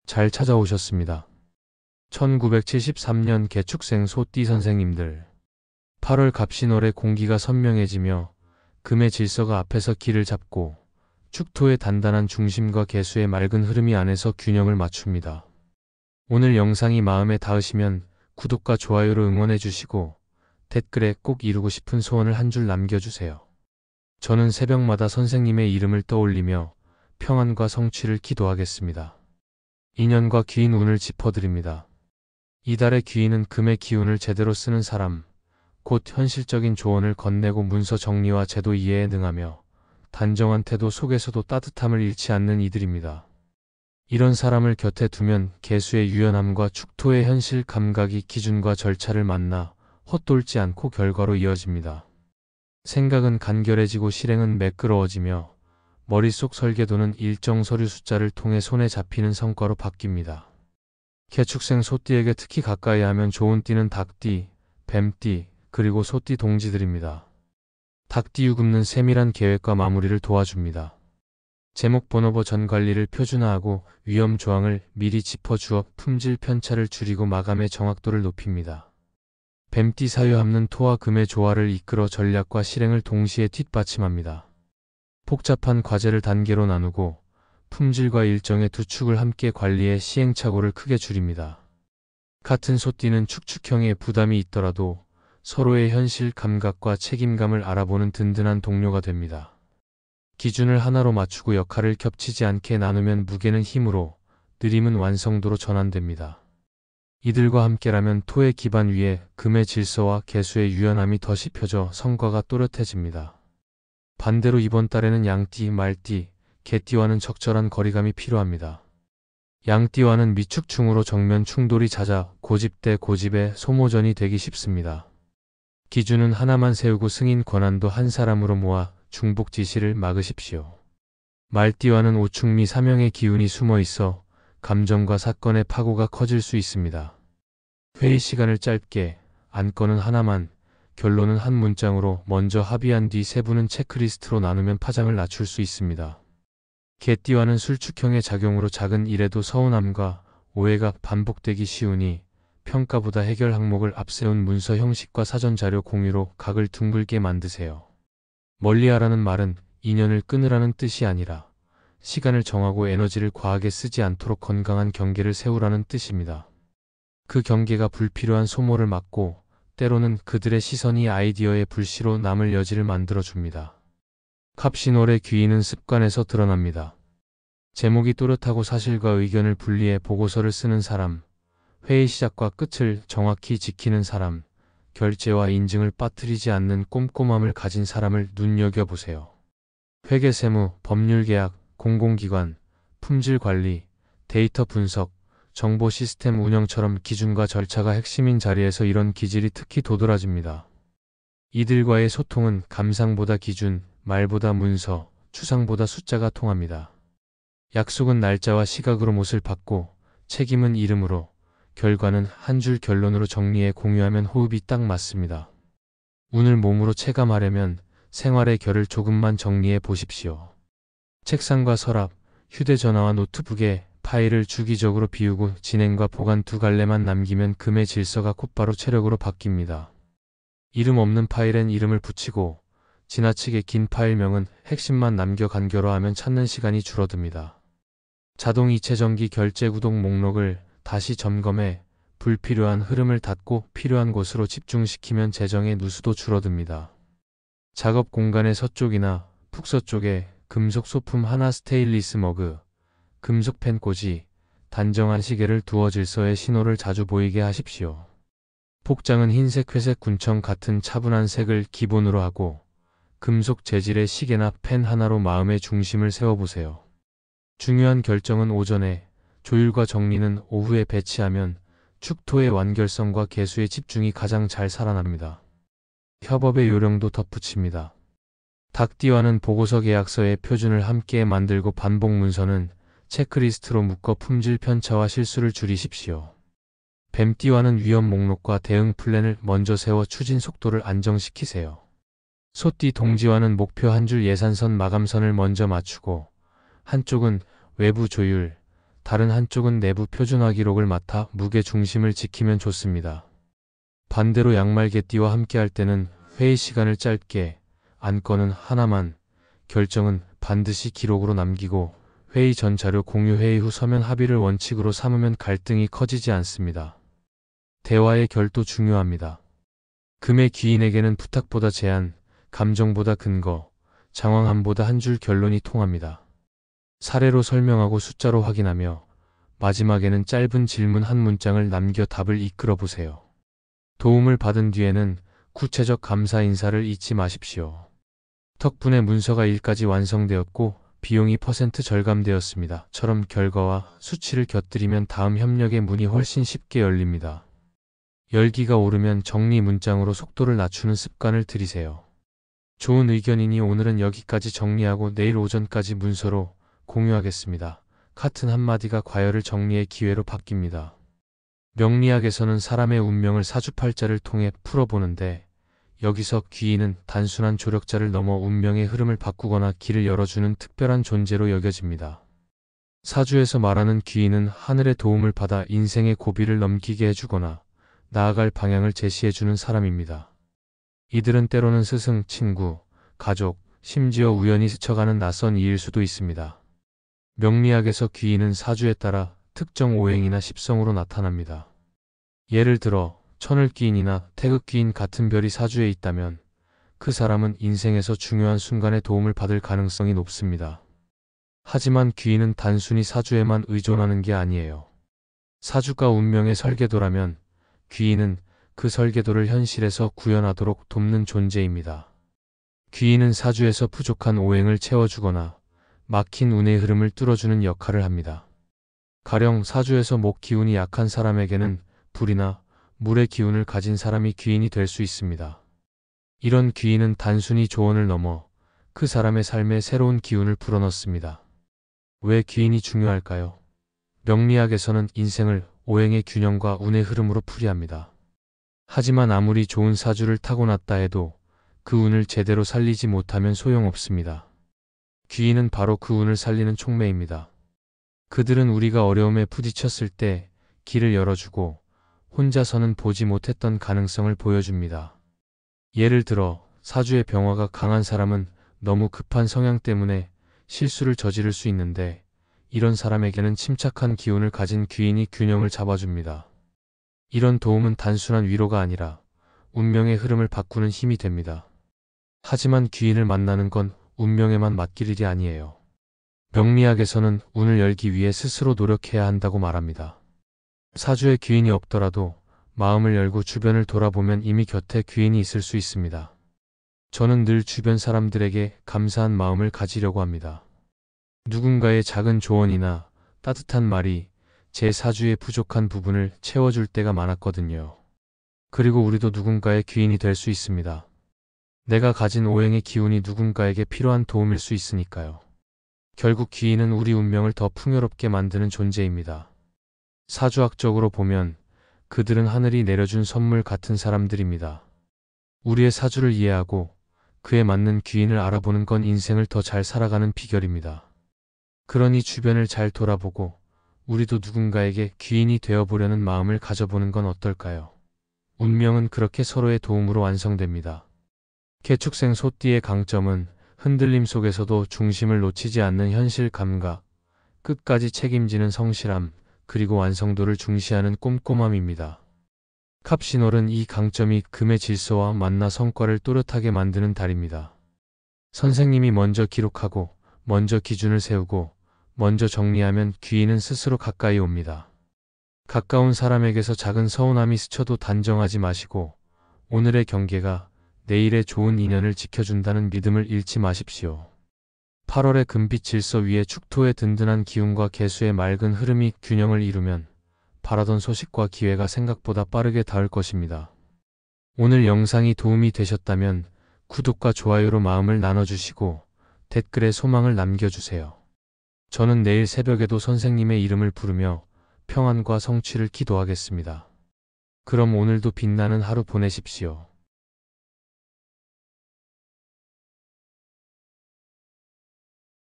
잘 찾아오셨습니다. 1973년 개축생 소띠 선생님들. 8월 갑신월의 공기가 선명해지며 금의 질서가 앞에서 길을 잡고 축토의 단단한 중심과 개수의 맑은 흐름이 안에서 균형을 맞춥니다. 오늘 영상이 마음에 닿으시면 구독과 좋아요로 응원해 주시고 댓글에 꼭 이루고 싶은 소원을 한 줄 남겨주세요. 저는 새벽마다 선생님의 이름을 떠올리며 평안과 성취를 기도하겠습니다. 인연과 귀인 운을 짚어드립니다. 이달의 귀인은 금의 기운을 제대로 쓰는 사람, 곧 현실적인 조언을 건네고 문서 정리와 제도 이해에 능하며 단정한 태도 속에서도 따뜻함을 잃지 않는 이들입니다. 이런 사람을 곁에 두면 개수의 유연함과 축토의 현실 감각이 기준과 절차를 만나 헛돌지 않고 결과로 이어집니다. 생각은 간결해지고 실행은 매끄러워지며 머릿속 설계도는 일정 서류 숫자를 통해 손에 잡히는 성과로 바뀝니다. 개축생 소띠에게 특히 가까이 하면 좋은 띠는 닭띠, 뱀띠, 그리고 소띠 동지들입니다. 닭띠 유금는 세밀한 계획과 마무리를 도와줍니다. 제목 번호버 전 관리를 표준화하고 위험 조항을 미리 짚어주어 품질 편차를 줄이고 마감의 정확도를 높입니다. 뱀띠 사유합는 토와 금의 조화를 이끌어 전략과 실행을 동시에 뒷받침합니다. 복잡한 과제를 단계로 나누고 품질과 일정의 두 축을 함께 관리해 시행착오를 크게 줄입니다. 같은 소띠는 축축형의 부담이 있더라도 서로의 현실 감각과 책임감을 알아보는 든든한 동료가 됩니다. 기준을 하나로 맞추고 역할을 겹치지 않게 나누면 무게는 힘으로, 느림은 완성도로 전환됩니다. 이들과 함께라면 토의 기반 위에 금의 질서와 개수의 유연함이 더 씹혀져 성과가 또렷해집니다. 반대로 이번 달에는 양띠, 말띠, 개띠와는 적절한 거리감이 필요합니다. 양띠와는 미축충으로 정면 충돌이 잦아 고집 대 고집의 소모전이 되기 쉽습니다. 기준은 하나만 세우고 승인 권한도 한 사람으로 모아 중복 지시를 막으십시오. 말띠와는 오축미 사명의 기운이 숨어 있어 감정과 사건의 파고가 커질 수 있습니다. 회의 시간을 짧게, 안건은 하나만, 결론은 한 문장으로 먼저 합의한 뒤 세부는 체크리스트로 나누면 파장을 낮출 수 있습니다. 개띠와는 술축형의 작용으로 작은 일에도 서운함과 오해가 반복되기 쉬우니 평가보다 해결 항목을 앞세운 문서 형식과 사전자료 공유로 각을 둥글게 만드세요. 멀리하라는 말은 인연을 끊으라는 뜻이 아니라 시간을 정하고 에너지를 과하게 쓰지 않도록 건강한 경계를 세우라는 뜻입니다. 그 경계가 불필요한 소모를 막고 때로는 그들의 시선이 아이디어의 불씨로 남을 여지를 만들어줍니다. 갑신월의 귀인은 습관에서 드러납니다. 제목이 또렷하고 사실과 의견을 분리해 보고서를 쓰는 사람, 회의 시작과 끝을 정확히 지키는 사람, 결제와 인증을 빠뜨리지 않는 꼼꼼함을 가진 사람을 눈여겨보세요. 회계 세무, 법률 계약, 공공기관, 품질 관리, 데이터 분석, 정보 시스템 운영처럼 기준과 절차가 핵심인 자리에서 이런 기질이 특히 도드라집니다. 이들과의 소통은 감상보다 기준, 말보다 문서, 추상보다 숫자가 통합니다. 약속은 날짜와 시각으로 못을 받고 책임은 이름으로, 결과는 한 줄 결론으로 정리해 공유하면 호흡이 딱 맞습니다. 운을 몸으로 체감하려면 생활의 결을 조금만 정리해 보십시오. 책상과 서랍, 휴대전화와 노트북에 파일을 주기적으로 비우고 진행과 보관 두 갈래만 남기면 금의 질서가 곧바로 체력으로 바뀝니다. 이름 없는 파일엔 이름을 붙이고 지나치게 긴 파일명은 핵심만 남겨 간결화하면 찾는 시간이 줄어듭니다. 자동 이체전기 결제 구독 목록을 다시 점검해 불필요한 흐름을 닫고 필요한 곳으로 집중시키면 재정의 누수도 줄어듭니다. 작업 공간의 서쪽이나 북서쪽에 금속 소품 하나, 스테인리스 머그, 금속 펜 꽂이, 단정한 시계를 두어 질서의 신호를 자주 보이게 하십시오. 복장은 흰색, 회색, 군청 같은 차분한 색을 기본으로 하고 금속 재질의 시계나 펜 하나로 마음의 중심을 세워보세요. 중요한 결정은 오전에, 조율과 정리는 오후에 배치하면 축토의 완결성과 개수의 집중이 가장 잘 살아납니다. 협업의 요령도 덧붙입니다. 닭띠와는 보고서 계약서의 표준을 함께 만들고 반복 문서는 체크리스트로 묶어 품질 편차와 실수를 줄이십시오. 뱀띠와는 위험 목록과 대응 플랜을 먼저 세워 추진 속도를 안정시키세요. 소띠 동지와는 목표 한 줄 예산선 마감선을 먼저 맞추고 한쪽은 외부 조율, 다른 한쪽은 내부 표준화 기록을 맡아 무게 중심을 지키면 좋습니다. 반대로 양말개띠와 함께할 때는 회의 시간을 짧게, 안건은 하나만, 결정은 반드시 기록으로 남기고 회의 전 자료 공유, 회의 후 서면 합의를 원칙으로 삼으면 갈등이 커지지 않습니다. 대화의 결도 중요합니다. 금의 귀인에게는 부탁보다 제안, 감정보다 근거, 장황함보다 한 줄 결론이 통합니다. 사례로 설명하고 숫자로 확인하며 마지막에는 짧은 질문 한 문장을 남겨 답을 이끌어 보세요. 도움을 받은 뒤에는 구체적 감사 인사를 잊지 마십시오. 덕분에 문서가 일까지 완성되었고 비용이 % 절감되었습니다. 처럼 결과와 수치를 곁들이면 다음 협력의 문이 훨씬 쉽게 열립니다. 열기가 오르면 정리 문장으로 속도를 낮추는 습관을 들이세요. 좋은 의견이니 오늘은 여기까지 정리하고 내일 오전까지 문서로 공유하겠습니다. 같은 한마디가 과열을 정리의 기회로 바뀝니다. 명리학에서는 사람의 운명을 사주팔자를 통해 풀어보는데 여기서 귀인은 단순한 조력자를 넘어 운명의 흐름을 바꾸거나 길을 열어주는 특별한 존재로 여겨집니다. 사주에서 말하는 귀인은 하늘의 도움을 받아 인생의 고비를 넘기게 해주거나 나아갈 방향을 제시해주는 사람입니다. 이들은 때로는 스승, 친구, 가족, 심지어 우연히 스쳐가는 낯선 이일 수도 있습니다. 명리학에서 귀인은 사주에 따라 특정 오행이나 십성으로 나타납니다. 예를 들어 천을귀인이나 태극귀인 같은 별이 사주에 있다면 그 사람은 인생에서 중요한 순간에 도움을 받을 가능성이 높습니다. 하지만 귀인은 단순히 사주에만 의존하는 게 아니에요. 사주가 운명의 설계도라면 귀인은 그 설계도를 현실에서 구현하도록 돕는 존재입니다. 귀인은 사주에서 부족한 오행을 채워주거나 막힌 운의 흐름을 뚫어주는 역할을 합니다. 가령 사주에서 목 기운이 약한 사람에게는 불이나 물의 기운을 가진 사람이 귀인이 될 수 있습니다. 이런 귀인은 단순히 조언을 넘어 그 사람의 삶에 새로운 기운을 불어넣습니다. 왜 귀인이 중요할까요? 명리학에서는 인생을 오행의 균형과 운의 흐름으로 풀이합니다. 하지만 아무리 좋은 사주를 타고났다 해도 그 운을 제대로 살리지 못하면 소용없습니다. 귀인은 바로 그 운을 살리는 촉매입니다. 그들은 우리가 어려움에 부딪혔을 때 길을 열어주고 혼자서는 보지 못했던 가능성을 보여줍니다. 예를 들어 사주의 병화가 강한 사람은 너무 급한 성향 때문에 실수를 저지를 수 있는데 이런 사람에게는 침착한 기운을 가진 귀인이 균형을 잡아줍니다. 이런 도움은 단순한 위로가 아니라 운명의 흐름을 바꾸는 힘이 됩니다. 하지만 귀인을 만나는 건 운명에만 맡길 일이 아니에요. 명리학에서는 운을 열기 위해 스스로 노력해야 한다고 말합니다. 사주에 귀인이 없더라도 마음을 열고 주변을 돌아보면 이미 곁에 귀인이 있을 수 있습니다. 저는 늘 주변 사람들에게 감사한 마음을 가지려고 합니다. 누군가의 작은 조언이나 따뜻한 말이 제 사주의 부족한 부분을 채워줄 때가 많았거든요. 그리고 우리도 누군가의 귀인이 될 수 있습니다. 내가 가진 오행의 기운이 누군가에게 필요한 도움일 수 있으니까요. 결국 귀인은 우리 운명을 더 풍요롭게 만드는 존재입니다. 사주학적으로 보면 그들은 하늘이 내려준 선물 같은 사람들입니다. 우리의 사주를 이해하고 그에 맞는 귀인을 알아보는 건 인생을 더 잘 살아가는 비결입니다. 그러니 주변을 잘 돌아보고 우리도 누군가에게 귀인이 되어보려는 마음을 가져보는 건 어떨까요? 운명은 그렇게 서로의 도움으로 완성됩니다. 개축생 소띠의 강점은 흔들림 속에서도 중심을 놓치지 않는 현실 감각, 끝까지 책임지는 성실함, 그리고 완성도를 중시하는 꼼꼼함입니다. 갑신월은 이 강점이 금의 질서와 만나 성과를 또렷하게 만드는 달입니다. 선생님이 먼저 기록하고, 먼저 기준을 세우고, 먼저 정리하면 귀인은 스스로 가까이 옵니다. 가까운 사람에게서 작은 서운함이 스쳐도 단정하지 마시고, 오늘의 경계가 내일의 좋은 인연을 지켜준다는 믿음을 잃지 마십시오. 8월의 금빛 질서 위에 축토의 든든한 기운과 개수의 맑은 흐름이 균형을 이루면 바라던 소식과 기회가 생각보다 빠르게 닿을 것입니다. 오늘 영상이 도움이 되셨다면 구독과 좋아요로 마음을 나눠주시고 댓글에 소망을 남겨주세요. 저는 내일 새벽에도 선생님의 이름을 부르며 평안과 성취를 기도하겠습니다. 그럼 오늘도 빛나는 하루 보내십시오.